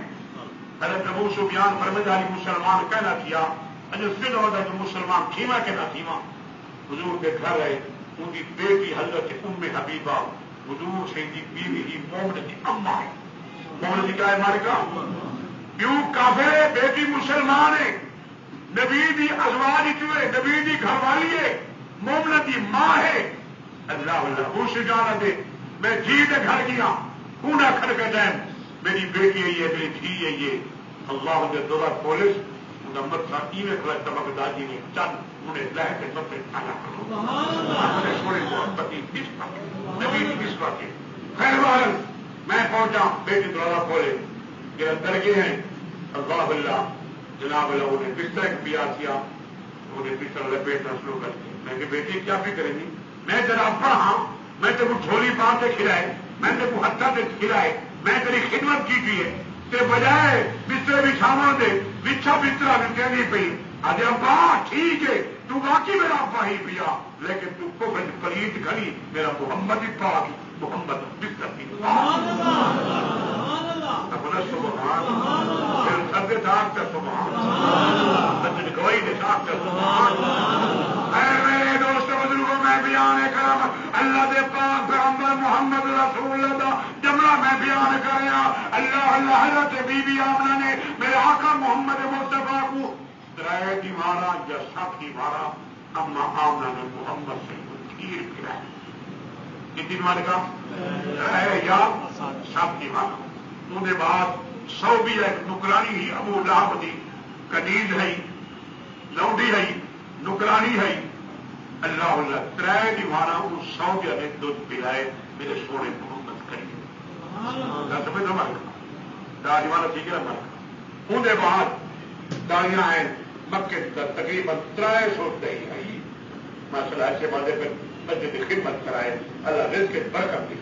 حضرت ابو سفیان فرمایا علی مسلمان کہنا کیا جو مسلمان کھیما کہنا کھیما حضور کے گھر ہے ان کی بیٹی حضرت ام حبیبہ حضور سے بیوی ہی مومن کی اما ہے مومن کی کیا ہے مالکہ کیوں کافر ہے بیٹی مسلمان ہے نبی دی ازواج چوئے نبی دی گھر والی ہے مومن کی ماں ہے اللہ اللہ اس جانا دے میں جی دے گھر گیا کوڑا کھڑ کے ٹائم میری بیٹی ہے یہ میری دھی ہے یہ اللہ نے دورہ پولیس نمبر ساتھی میں کھڑا تبک دادی نے چند انہیں لہ کے سب سے کھانا کرو اپنے چھوڑے محبتی کس وقت نبی کس وقت خیر بہرحال میں پہنچا بیٹی دورہ کھولے یہ اندر کے ہیں اللہ اللہ جناب اللہ انہیں بستر پیا کیا انہیں بستر لپیٹنا شروع کر دیا میں کہ بیٹی کیا بھی کریں گی میں تیرا پڑھا میں تیرے کو جھولی پار سے کھلائے میں تیرے کو ہتھا سے کھلائے میں تیری خدمت کی تھی ہے تے بجائے بستر بچھاوا دے بچھا بستر بھی کہنی پی آج ابا ٹھیک ہے تو باقی میرا ابا ہی پیا لیکن تو کو پلیت گھڑی میرا محمد ہی پاک محمد بستر کی سبحان پھر سب داغ کا سبحان گوئی نے ساتھ کا سبحان میرے دوست بزرگوں میں بیان کرم اللہ دے پاک پیغمبر محمد رسول اللہ جملہ میں بیان کریا اللہ اللہ حضرت بی بی آمنہ نے میرے آقا محمد مصطفیٰ کو درائے دیوارا یا سب دیوارا اما آمنہ نے محمد سے کھیر کھلائی کتنی مانے کا یا سب دیوارا انہیں بعد سو بھی ہے نکرانی ہی ابو لہب دی کنیز ہے لوڈی ہے نکرانی ہے اللہ اللہ ترائے دیوارا وہ سو بھی نے دودھ پلائے میرے سونے محمد کریے سمجھ نہ مر دا دیوارا ٹھیک ہے مر انہیں بعد دالیاں ہیں مکے تقریباً 300 دہی آئی ماشاء اللہ ایسے باتیں پھر مسجد کی خدمت کرائے اللہ رزق کے برکت دی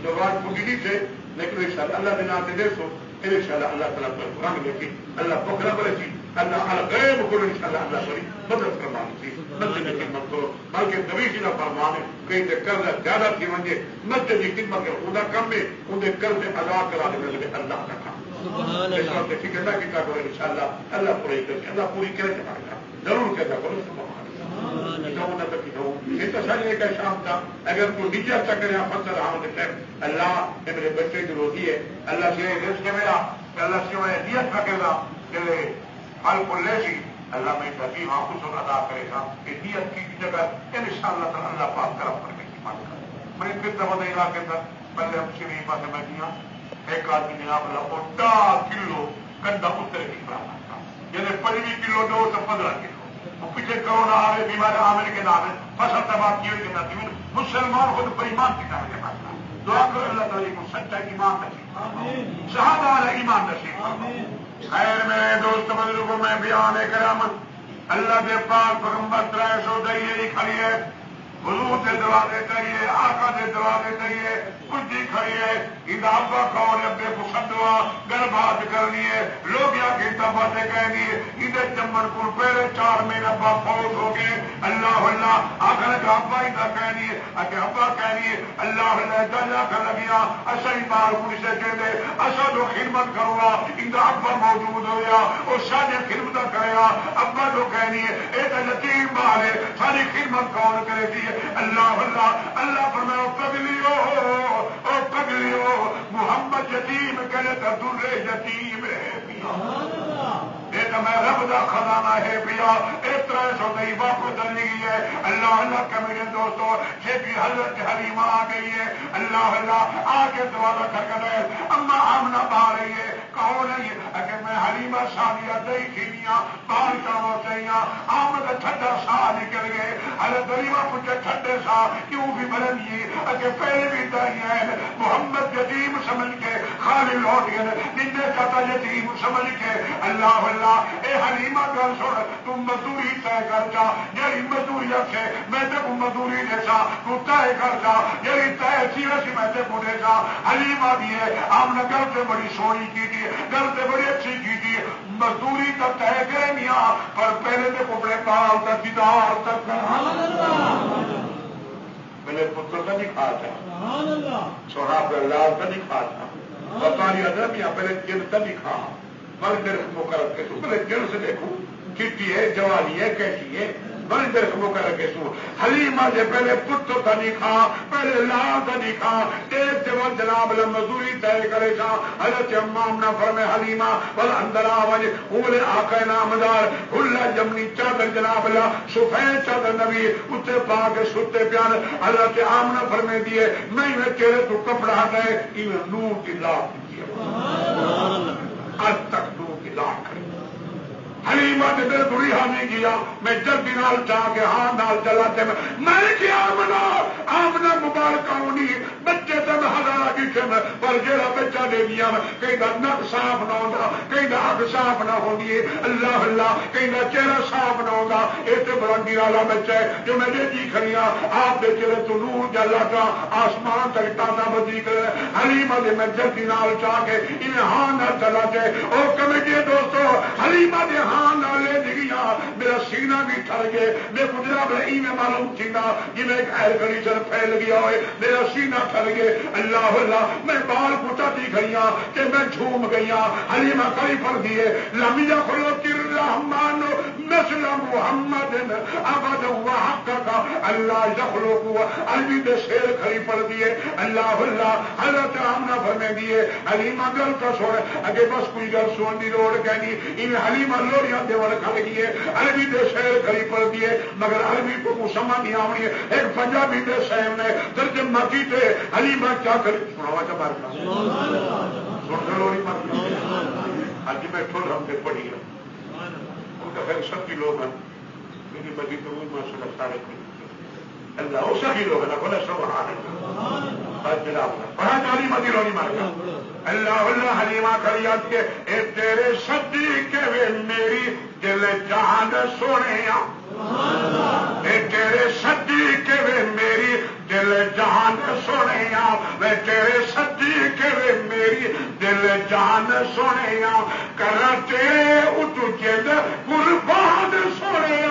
جو بات پوری سے لیکن ان شاء اللہ اللہ کے نام سے دیکھو ان شاء اللہ اللہ تعالیٰ پر قرآن دیکھی اللہ پکڑا بڑے تھی اللہ غیر کو ان شاء اللہ اللہ بڑی مدد فرمانی تھی مسجد کی خدمت کرو بلکہ نبی جی نہ فرمانے کہیں سے قرض زیادہ تھی ونجے مسجد کی خدمت کرو انہیں کم میں انہیں قرض ادا کرا دے لگے اللہ کا کام اس وقت فکر نہ کیا کرو ان شاء اللہ اللہ پوری کر کے اللہ پوری کرے گا ضرور کہتا کرو سبحان یہ تو سر کا شام تھا اگر کوئی نیچے اچھا کرے فصل رہا اللہ میرے بچے کی روزی ہے اللہ سے رزق میرا اللہ سے میں نیت رکھے گا کہ پھل کو لے لی اللہ میں حکیم آپ کو ادا کرے گا کہ نیت کی جگہ ان شاء اللہ تعالیٰ اللہ پاک طرف کرنے کی بات کرے میں پھر دبا علاقے تک پہلے ہم شریف پاس میں دیا ایک آدمی جناب اللہ کو 10 کلو گندا اتر کی برابر تھا یعنی 25 کلو دو تو 15 کلو پیچھے کرونا آ رہے بیمار عامر کے نام ہے فصل تباہ کیے کے نام مسلمان خود پر ایمان کی طرح کے پاس دعا کرو اللہ تعالیٰ کو سچا ایمان نصیب صحابہ والا ایمان نصیب خیر میرے دوست بزرگوں میں بیان کرم اللہ کے پاک پیغمبر 300 دہی کھڑی ہے حضور سے دعا دیتا ہی ہے آقا سے دعا دیتا ہی ہے کچھ کھڑی ہے ابا کون ابے کو سدوا گل بات کرنی ہے لوگ یا کے باتیں کہنی ہے ادھر چمن کو پہلے 4 مہینے ابا فوت ہو گئے اللہ اللہ آخر کا ابا ہی کہنی ہے اگر ابا کہنی ہے اللہ اللہ تعالیٰ کا لگیا اصل بار پوری سے کہتے اصل جو خدمت کروں گا ان کا ابا موجود ہو گیا اور سارے خدمت کرے گا ابا جو کہنی ہے ایک یتیم بال ہے ساری خدمت کون کرے گی اللہ اللہ اللہ فرمایا پگلیو محمد یتیم کرے تو در یتیم رہے پیا یہ تو میں رب کا خزانہ ہے پیا اس طرح سو نہیں واپس چلی گئی ہے اللہ اللہ کے میرے دوستو یہ بھی حضرت حلیمہ آ گئی ہے اللہ اللہ آ کے دوبارہ کر ہے اما آمنا پا رہی ہے کہو نہیں اگر میں حلیمہ سانیہ دہی کھینیاں بال کرو چاہیے آمد ٹھنڈا سا نکل گئے حضرت حلیمہ پوچھے ٹھنڈے سا کیوں بھی بلندی اگر پہلے بھی دہی ہے محمد یتیم سمجھ کے خالی لوٹ گئے نندے چاہتا یتیم سمجھ کے اللہ اللہ اے حلیمہ گل سن تم مزدوری طے کر جا یہی مزدوری سے میں تے کو مزدوری دے سا تو طے کر جا یہی طے سی ویسی میں تے کو دے سا حلیمہ بھی ہے آپ نے گل سے بڑی سونی کی تھی گل سے بڑی اچھی کی تھی مزدوری تو طے کرے میاں پر پہلے تے کو اپنے پال تک دیدار تک پہلے پتر کا نہیں کھا تھا سونا پہ لال کا نہیں کھا تھا پتا نہیں ادھر میاں پہلے جن کا نہیں کھا بڑی دیر مقرر کے سو پہلے جن سے دیکھوں کٹی ہے جوانی ہے کیسی ہے بڑی دیر مقرر کے سو حلیمہ سے پہلے پتر کا نہیں کھا پہلے لال کا نہیں کھا ایک جوان جناب مزدوری طے کرے گا حضرت امام نہ فرمے حلیمہ بل اندر آواز اولے آقا نامدار اللہ جمنی چادر جناب اللہ سفید چادر نبی اتنے پا کے ستے پیان حضرت آمنہ فرمے دیے میں تیرے تو کپڑا ہٹائے نور کی لاکھ دیے آج تک نور کی لاکھ کھڑی حلیمہ نے میرے بری حامی کیا میں جلدی نال چاہ کے ہاں نال چلاتے میں کیا آمنا مبارکہ ہونی بچے تم ہزار کچھ پر جیڑا بچہ دے دیا کہیں دا نک صاف نہ ہوتا کہیں دا اگ صاف نہ ہونی ہے اللہ اللہ کہیں دا چہرہ صاف نہ ہوگا یہ تو بلندی والا بچہ ہے جو میں نے جی کھڑیا آپ دے چہرے تو نور جلا کا آسمان تک تازہ بدی کر حلیمہ دے میں جلدی نال چاہ کے انہیں ہاں نہ چلاتے اور کمیٹی دوستو حلیمہ دے ہاں نہ لے دیا میرا سینہ بھی ٹھر گئے میں گزرا بھائی میں معلوم تھا جی میں ایک ایئر کنڈیشن پھیل گیا ہوئے میرا سینہ ٹھر گئے اللہ اللہ میں بال کٹاتی گئیاں کہ میں جھوم گئیاں حلیمہ کئی پڑ دیے لمیا کھلو الرحمن مثل محمد ابد حق کا اللہ یخلو کو عربی دے شیر کھڑی پڑ دیے اللہ اللہ حضرت آمنہ فرمے دیے حلیمہ گل کا سوڑے اگے بس کوئی گل سون دی روڑ کہنی ان حلیمہ لوڑیاں دے ور کھڑ گئی عربی دے شعر کھڑی پڑ دیے مگر عربی کو سمجھ نہیں آونی ایک پنجابی دے شعر نے ترجمہ کیتے حلیمہ کیا کر سناوا چا مار کا سن کے لوڑی مار اج میں ٹھول ہم دے پڑھی ہے ان کا خیر سب کی لوگ ہیں میری بدی تو وہ ماشاءاللہ سارے اللہ وہ سبھی لوگ ہیں بولے سبحان اللہ جناب بڑا جالی مدی لوڑی مار کا اللہ اللہ حلیمہ کھڑیات کے اے تیرے صدیق وے میری دل جان سونے اے تیرے صدیق وے میری دل جان سونے میں تیرے صدیق وے میری دل جان سونے کرتے اٹھ جد قربان سونے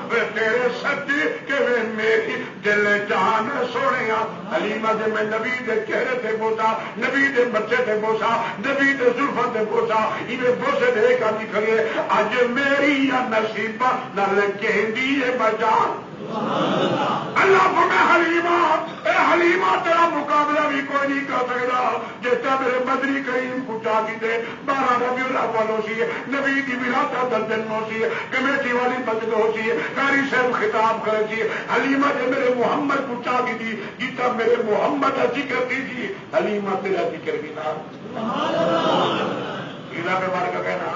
میں تیرے صدیق وے میری دل جان سونے حلیمہ دے میں نبی دے چہرے تے بوسا نبی دے بچے تے بوسا نبی دے زلفاں تے بوسا انہیں بوسے دے کا بھی کھڑے اج میری یا نصیبہ نال کہندی ہے بجان اللہ کو میں حلیمہ اے حلیمہ تیرا مقابلہ بھی کوئی نہیں کر سکتا جیسا میرے بدری کریم کو چاہتی تھے 12 ربیع الاول ہوتی ہے نبی کی ولادت کا دن ہوتی ہے کمیٹی والی مسجد ہوتی ہے قاری صاحب خطاب کرتی ہے حلیمہ نے میرے محمد کو چاہتی تھی جیتا میرے محمد کا ذکر کی تھی حلیمہ تیرا ذکر کی تھا پہ مار کا کہنا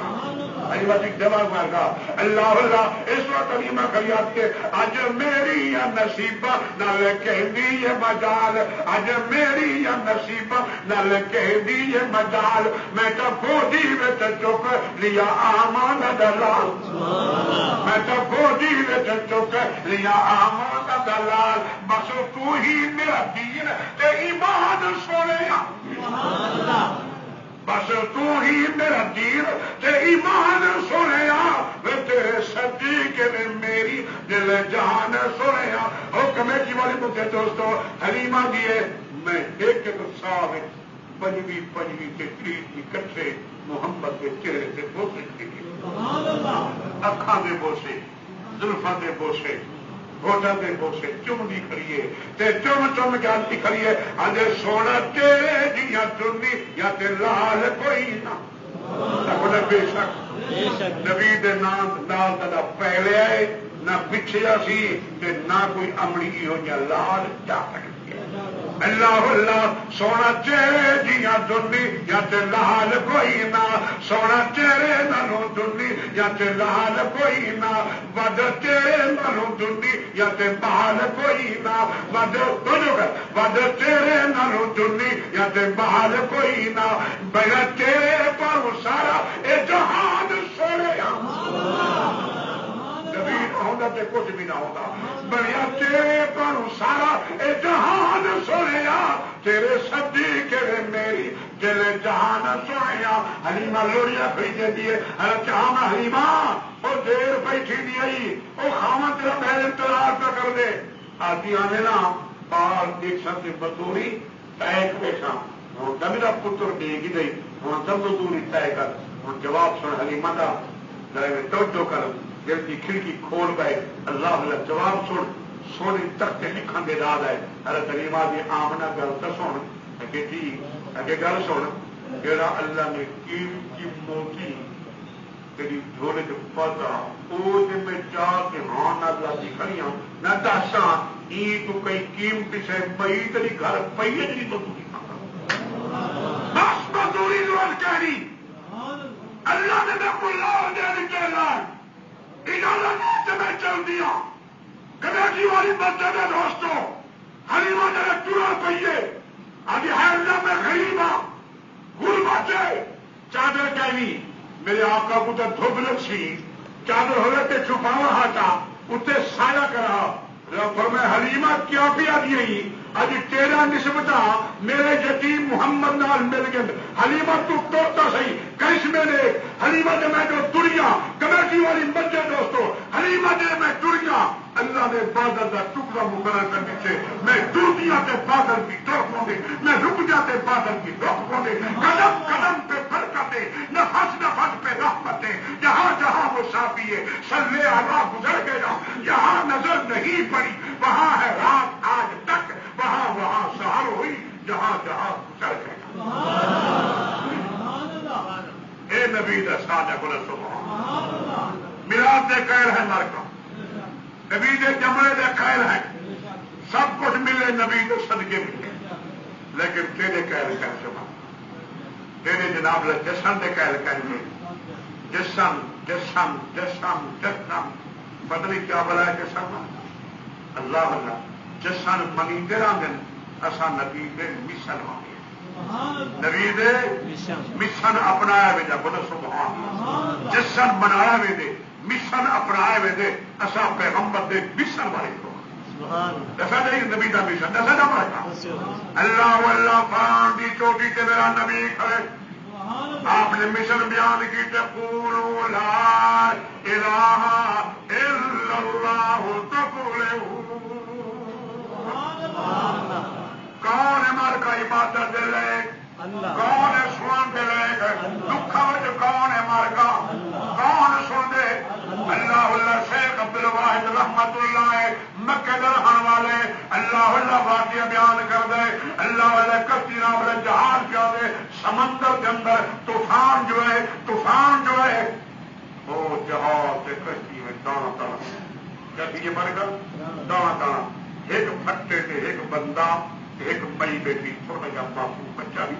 دماغ مار کا اللہ اللہ اس وقت حلیمہ کریات کے اج میری یا نصیبہ نال کہندی ہے مجال اج میری یا نصیبہ نال کہندی ہے مجال میں تو گودی وچ چک لیا آمان دلال میں تو گودی وچ چک لیا آمان دلال بس تو ہی میرا دین تے ایمان سونے بس تو ہی میرا دین تے ایمان سونے میں تیرے صدیق میں میری دل جان سونے او کمیٹی والے مجھے دوستو حلیمہ دیے میں ایک صاحب پنجوی کے تریت کٹھے محمد کے چہرے سے بوسے اکھاں دے بوسے زلفاں دے بوسے ہوٹل کے بوسے چمنی کھڑیے تے چم چم جانتی کھڑیے آدھے سونا تیرے جیا چنی یا تے لال کوئی نہ بے شک نبی دے نام نال نہ پہلے آئے نہ پچھے سی تے نہ کوئی امڑی ہو یا لال جا سکتی اللہ اللہ سونا چہرے جیا دنی یا تے لال کوئی نہ سونا چہرے نالوں دنی یا تے لال کوئی نہ ود چہرے نالوں دنی یا تے بال کوئی نہ ود چہرے نالوں دنی یا تے بال کوئی نہ بغیر چہرے پر سارا اے جہان سونے ہوتا تے کچھ بھی نہ ہوتا بڑیا تیرے پر سارا اے جہان سونے تیرے سبھی کے میری تیرے جہان سونے حلیمہ لوڑیاں خریدے دیے چاہ حلیمہ وہ دیر بیٹھی دی آئی وہ خاما تیرا پہلے انتظار پہ کر دے آتی آنے نا بال دیکھ سکتے مزدوری طے پیشہ ہوں تب میرا پتر دے گی دئی ہوں تب مزدوری طے کر ہوں جواب سن حلیمہ کا توجہ کر جلدی کھڑکی کھول گئے اللہ اللہ جواب سن سونی تخت لکھن دے داد ہے حضرت حلیمہ دی آمنہ گل تو سن اگے جی اگے گل سن جڑا اللہ نے قیمتی موتی تیری جھولے کے پتا وہ میں چاہ کے ہاں نہ لاتی کھڑیاں نہ دساں ای تو کئی قیمتی سے پئی تیری گھر پئی ہے جی مزدوری بس مزدوری ضرورت کہنی اللہ نے میں کو لاؤ دے کے لائے اجازت میں چل دیا کمیٹی والی مسجد ہے دوستوں حلیمہ نے چورا پہیے ابھی ہے اللہ میں غریبا گل بچے چادر کہنی میرے آقا کو تو دھوپ لگسی چادر ہوئے تے چھپاوا ہاٹا اتنے سایہ کرا پر میں حلیمہ کیا پیا دی اج تیرا نسبتا میرے یتیم محمد نال مل گئے حلیمہ تو توڑتا صحیح کیس میں نے حلیمہ نے میں جو دنیا کمیٹی والی مسجد دوستو حلیمہ نے میں دنیا اللہ نے بادل کا ٹکڑا مقرر کرنے سے میں دنیا کے بادل کی ٹوکوں دے میں رک جاتے بادل کی ٹوکوں دے قدم قدم پہ برکتیں نفس نفس پہ رحمتیں جہاں جہاں وہ صافی ہے صلی اللہ گزر گیا جہاں نظر نہیں پڑی وہاں ہے رات آج تک وہاں وہاں سہر ہوئی جہاں جہاں گزر گیا اے نبی دسانے کو سبحان میلاد دے قائل ہے مرکم نبی دے جملے دے قائل ہے سب کچھ ملے نبی دے صدقے ملے لیکن تیرے قائل کر سما تیرے جناب لے جسم دے قائل کر گے جسم جسم جسم جسم بدلی کیا بلا ہے جسم اللہ اللہ جسن منی تیرا دن اصا نبی دے مشن ہوں گے نبی دے مشن اپنایا وے بولو سبحان جسن بنایا وے دے مشن اپنایا وے دے اصا پیغمبر دے مشن والے کو دسا نہیں نبی کا مشن دسا نہ پڑھا اللہ اللہ قرآن دی چوٹی تے میرا نبی کھڑے آپ نے مشن بیان کی تقولوا لا الہ الا اللہ تقولوا کون ہے مر کا عبادت دے لے کون ہے سن دے لے دکھا کون ہے مر کا کون سن دے اللہ اللہ شیخ عبد الواحد رحمت اللہ مکہ درہن والے اللہ اللہ واقعہ بیان کر دے اللہ اللہ کشتی نام والے جہاز کیا دے سمندر کے اندر طوفان جو ہے وہ جہاز سے کشتی میں دانا دانا کیا یہ مر گا دانا دانا ایک پھٹے سے ایک بندہ ایک مئی بیٹی چھوٹا جا باپو بچہ بھی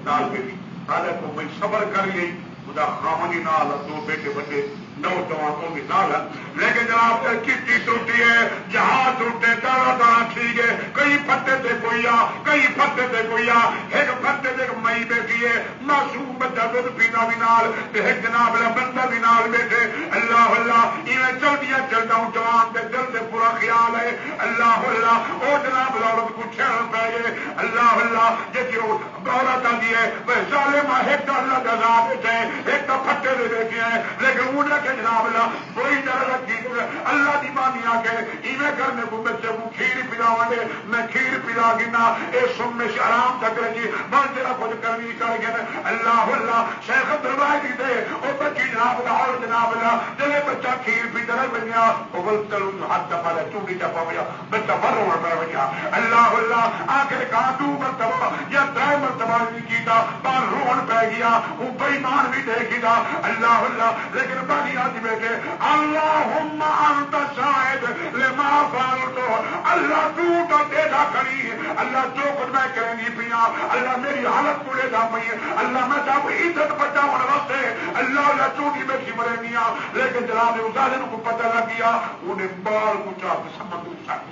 نال بیٹی حالانکہ میں صبر کر گئی خدا خامنی نال دو بیٹے بچے نوجوان کو بھی نال لیکن جناب کٹی ٹوٹی ہے جہاز ٹوٹے دانا دانا ٹھیک ہے کئی پھٹے سے کوئی آ کئی پھٹے سے کوئی آ ایک پھٹے سے ایک مئی بیٹھی ہے معصوم بچہ دودھ پینا بھی نال ایک جناب بندہ بھی نال بیٹھے اللہ اللہ ایویں چلدیاں چلتا ہوں جوان کے دل سے پورا خیال ہے اللہ اللہ وہ جناب عورت کو چھیڑ پہ گئے اللہ اللہ جی عورت آتی ہے وہ ظالم ایک تو اللہ کا عذاب ہے ایک تو پھٹے سے بیٹھے ہیں لیکن انہیں کہ جناب اللہ کوئی ڈر رکھی اللہ کی بانی آ کے ایویں کرنے کو بچے کو کھیر پلاو گے میں کھیر پلا گنا یہ سن میں آرام تک رہی بس جرا کچھ کرنی کر گئے اللہ اللہ شیخ دربار دے وہ بچی جناب اللہ اور جناب اللہ جب بچہ کھیر بھی طرح بنیا اول چلو ہاتھ دفاع چوڑی دفاع بیا بچہ بھر ہونا پہ بنیا اللہ اللہ آخر کہا 2 مرتبہ یا 3 مرتبہ نہیں کیتا بار روحن پہ گیا وہ بےمان بھی دیکھی گا اللہ اللہ لیکن بانی آج بیٹھے اللہم انت شاہد لما فعلتو اللہ تو کا دیکھا کھڑی اللہ جو کچھ میں کریں گی پیا اللہ میری حالت پورے دا پئی اللہ میں جب عزت بچا ہونے واسطے اللہ اللہ چوٹی بیٹھی مرے گیا لیکن جناب ظالم کو پتہ لگ گیا انہیں بال کو چاہ سمندر ساتھ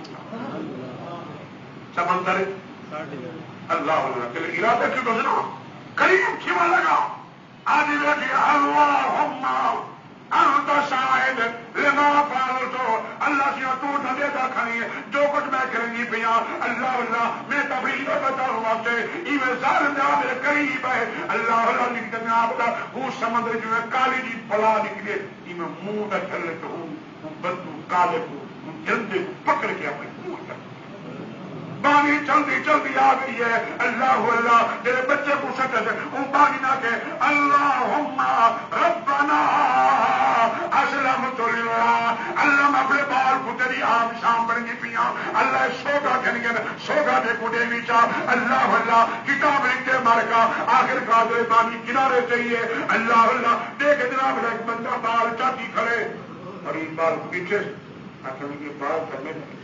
سمندر اللہ اللہ چلے ارادہ کیوں بسنا قریب کھیوا لگا آج بیٹھی اللہم انت شاہد لما فعلتو اللہ سے تو نہ دیتا کھڑی ہے جو کچھ میں کریں گی پیا اللہ اللہ میں تبلیغ بتا ہوں واسطے ایویں ظالم جا میرے قریب ہے اللہ اللہ لکھتے میں آپ کا وہ سمندر جو ہے کالی جی پلا نکلے ایویں منہ کا چلے تو ہوں بدو کالے کو جلدے کو پکڑ کے اپنے منہ کر بانی چلتی چلتی آ گئی ہے اللہ اللہ میرے بچے کو سکت ہے وہ بانی نہ کہ اللہم ربنا اسلمت للہ اللہ میں اپنے بال کو تیری آم شام بن گی پیا اللہ سوگا کہنے گے سوگا دے کو دے نیچا اللہ اللہ کتاب لکھتے مر کا آخر قادر بانی کنارے چاہیے اللہ اللہ دیکھ جناب ایک بندہ بال چاٹی کھڑے اور ایک بال پیچھے آخر کے بال کرنے لگے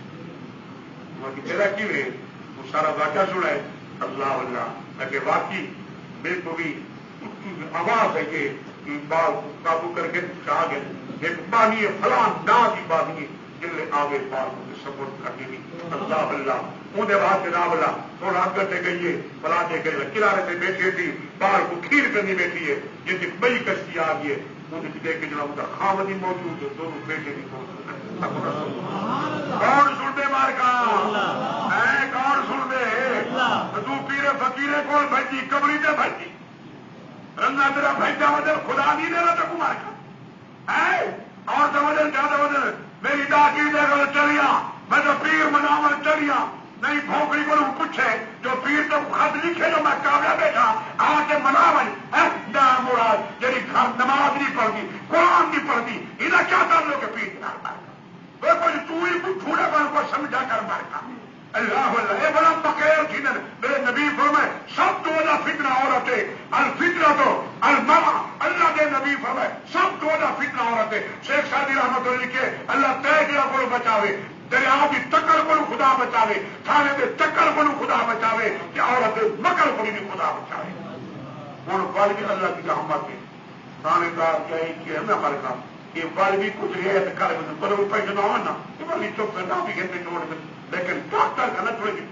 تیرا کیوں ہے وہ سارا واقعہ سنا ہے اللہ اللہ کہ واقعی میرے کو بھی آواز ہے کہ بال قابو کر کے کہا گیا ایک بانی فلان نا کی بانی جلے آگے بال کو سپورٹ کرنے کی اللہ اللہ اندر بعد جناب اللہ تھوڑا اگر سے گئی ہے فلاں دے گئے کنارے سے بیٹھی تھی بال کو کھیر کرنی بیٹھی ہے جن کی بئی کشتی آ گئی ہے مجھے دیکھ کے جناب ادھر خامدی موجود ہے دونوں بیٹے بھی کون سن دے مار کا کون سن دے تو پیرے فقیرے کول بھجی کبری تے بھجی رنگا تیرا بھجا وجل خدا نہیں دے رہا تو کمار کا اور تو وجل زیادہ وجل میری داخل دے گل چلیا میں تو پیر مناور چلیا نہیں بھوکڑی کو پوچھے جو پیر تو خط لکھے جو میں کامیاب بیٹھا آ کے مناوی مراد جی نماز نہیں پڑھتی قرآن نہیں پڑھتی یہ کیا کر لو کہ پیر چھوڑے پر کو سمجھا کر مارتا اللہ اللہ یہ بڑا بقیر تھی میرے نبی فرمائے سب تو بڑا فتنہ عورت ہے الفتنہ تو المرا اللہ کے نبی فرمائے سب تو بڑا فتنہ عورت ہے شیخ سعدی رحمۃ اللہ لکھے اللہ طے گرا کو بچاوے دریا کی ٹکر کو خدا بچاوے تھانے کے ٹکر کو خدا بچاوے کہ عورت مکر کو بھی خدا بچاوے ہوں بل بھی اللہ کی رحمت ہے تھانے دار کیا ہے ہمارے کام یہ بل بھی کچھ ہے کر پر روپئے جو نہ ہونا یہ چپ کرنا بھی گھنٹے چھوڑ دیں لیکن ڈاکٹر کا نہ چھوڑے گی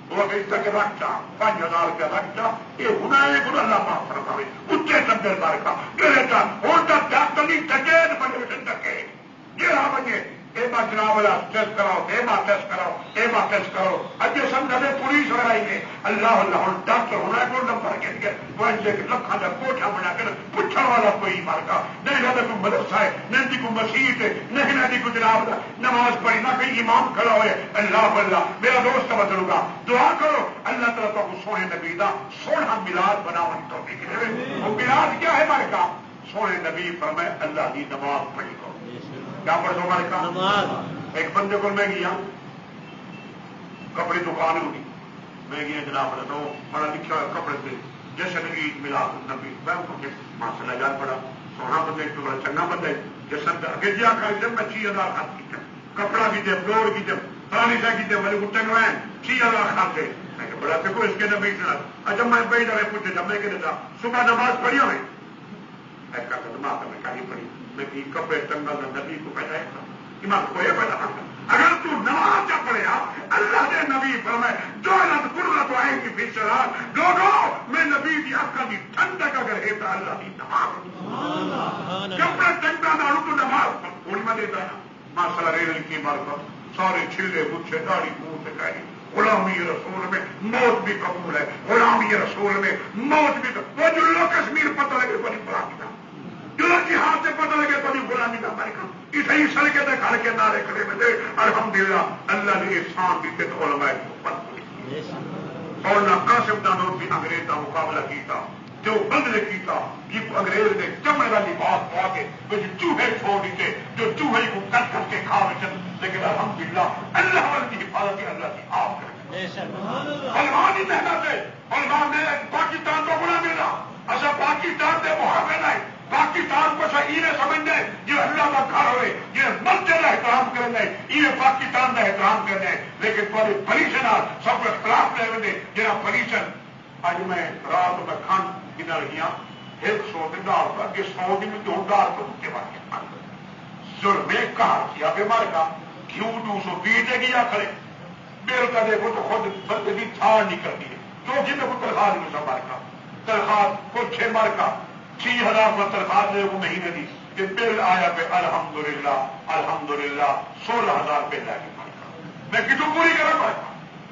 وہ اگر اس طرح رکھ جا 5000 روپیہ رکھ جا یہ ہونا ہے کہ اللہ معاف کرتا ہے اچھے سبزے بار کا میرے کا ہوتا ڈاکٹر نہیں ڈکیت بنے ڈکیت یہ رہا بنے ایما جناب والا ٹیسٹ کراؤ ایما ٹیسٹ کراؤ ایما ٹیسٹ کرو اجے سمجھا دے پولیس لڑائی ہے اللہ اللہ ہوں ڈاکٹر ہونا ہے کوئی نمبر کے وہ لکھان کا کوٹھا بنا کر پوچھنے والا کوئی مارکا نہیں نہ کوئی مدرسہ ہے نہ کوئی مسیح ہے نہیں نہ کوئی جناب نماز پڑھی نہ کہیں امام کھڑا ہوئے اللہ اللہ میرا دوست بدلوں گا دعا کرو اللہ تعالیٰ کو سونے نبی دا سونا ملاد بناؤ تو وہ ملاد کیا ہے مارکا سونے نبی فرمائے اللہ کی نماز پڑھی کرو کیا پڑھ دو ہمارے کام ایک بندے کو میں گیا کپڑے دکان ہوگی میں گیا جناب تو بڑا لکھا ہوا کپڑے سے جشن عید ملاد نبی میں ماشاء اللہ جان پڑا سونا بندہ ایک بڑا چنگا بندہ ہے جشن اگے جا کر جب میں 6000 خرچ کیا کپڑا بھی دے ڈور کی جب پرانی سا کی میرے کو ٹنگوائے 6000 خرچے میں کہ بڑا دیکھو اس کے نبی سنا اچھا میں بیٹھ رہے پوچھے جب میں کہتے تھا صبح نماز پڑھی ہمیں ایسا دماغ میں کہیں پڑھی میں کہ کپڑے ٹنگا نبی کو پیدا ایمان کو یہ پیدا اگر تو نماز جا پڑے اللہ کے نبی فرمائے جو لت قرۃ عین کی فیصلہ لوگوں میں نبی کی آنکھوں کی ٹھنڈک اگر ہے تو اللہ کی نماز کپڑے ٹنگا نہ تو نماز پڑھ میں دیتا ہے ماشاء اللہ ریل کی برکت سارے چھلے گچھے داڑھی منہ سے کہیں غلامی رسول میں موت بھی قبول ہے غلامی رسول میں موت بھی وہ جو لوگ کشمیر پتہ لگے بڑی غلامی کا جو ہاتھ سے پتہ لگے بڑی غلامی کا ہمارے کام اسی سڑکے تھے گھر کے نعرے کھڑے میں تھے الحمدللہ اللہ نے احسان دیتے تو علماء اور نہ قاسم دانور بھی انگریز کا مقابلہ کیتا جو بند نے کیتا یہ انگریز نے چمڑے کا لباس پا کے چوہے چھوڑ دیتے جو چوہے کو کٹ کر کے کھا بچن لیکن الحمدللہ اللہ والے کی حفاظت ہے اللہ کی آپ کرے علماء کی محنت ہے علماء نے پاکستان کو بنا ملا اچھا پاکستان سے محافظ ہے پاکستان کو یہ سمجھنا ہے یہ اللہ کا گھر ہوئے یہ مسجد کا احترام کرنا ہے یہ پاکستان کا احترام کرنا ہے لیکن تھوڑے پولیشن سب کو اختلاف لے رہے جہاں پولیشن اج میں رات میں کھان کدھر گیا 100 دینار کا کہ 100 دن میں $2 کے بعد ظلم کہا کیا بیمار کا کیوں 220 گیا کھڑے بیل کا دیکھو تو خود بندے کی تھاڑ نکلتی ہے جو جن کو تنخواہ نہیں سب کا تنخواہ کو 6 مار کا 6000 کا تنخواہ دے کو مہینے دی کہ بل آیا پہ الحمدللہ 16000 بل آئی میں کتوں پوری کرا پڑا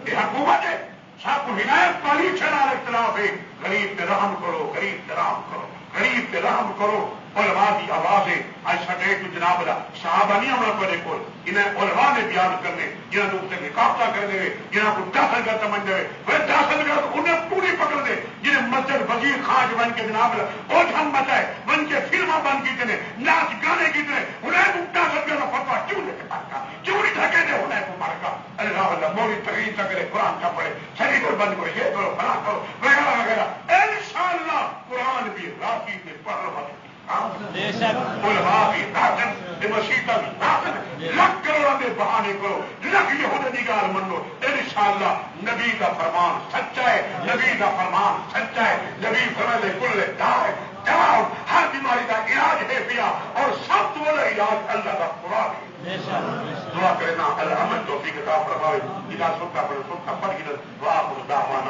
یہ حکومت ہے سب کو ہدایت والی چلا اختلاف ہے غریب پہ رحم کرو غریب پہ رحم کرو غریب پہ رحم کرو علماء کی آواز ہے آج سٹے تو جناب صحابہ نہیں ہونا پڑے کو انہیں علماء نے بیان کرنے جنہوں نے اسے نکافتہ کر دے جنہوں کو داخل کر سمجھ دے وہ داخل کر انہیں پوری پکڑ دے جنہیں مسجد وزیر خاج بن کے جناب اوجھن مچائے بن کے فلمیں بن کی تنے ناچ گانے کی تنے انہیں کو داخل کرنا فتوا کیوں لے کے مار کا کیوں نہیں ڈھکے دے انہیں کو مار کا اللہ اللہ موری تقریر تک کرے قرآن کا پڑھے شریف اور بند کرو یہ کرو فلاں کرو وغیرہ وغیرہ انشاءاللہ قرآن بھی راضی میں پڑھ رہا ہے علماء بھی داخل مسیحا بھی داخل لکھ کروڑوں کے بہانے کرو لکھ یہودی کی گال منو انشاءاللہ نبی کا فرمان سچا ہے نبی کا فرمان سچا ہے نبی فرمائے کل دوا ہر بیماری کا علاج ہے پیا اور سب تو والا علاج اللہ کا قرآن ہے دعا کرنا الحمد توفیق عطا فرمائے جنا سنتا پڑھ سنتا پڑھ دعا کو دعوان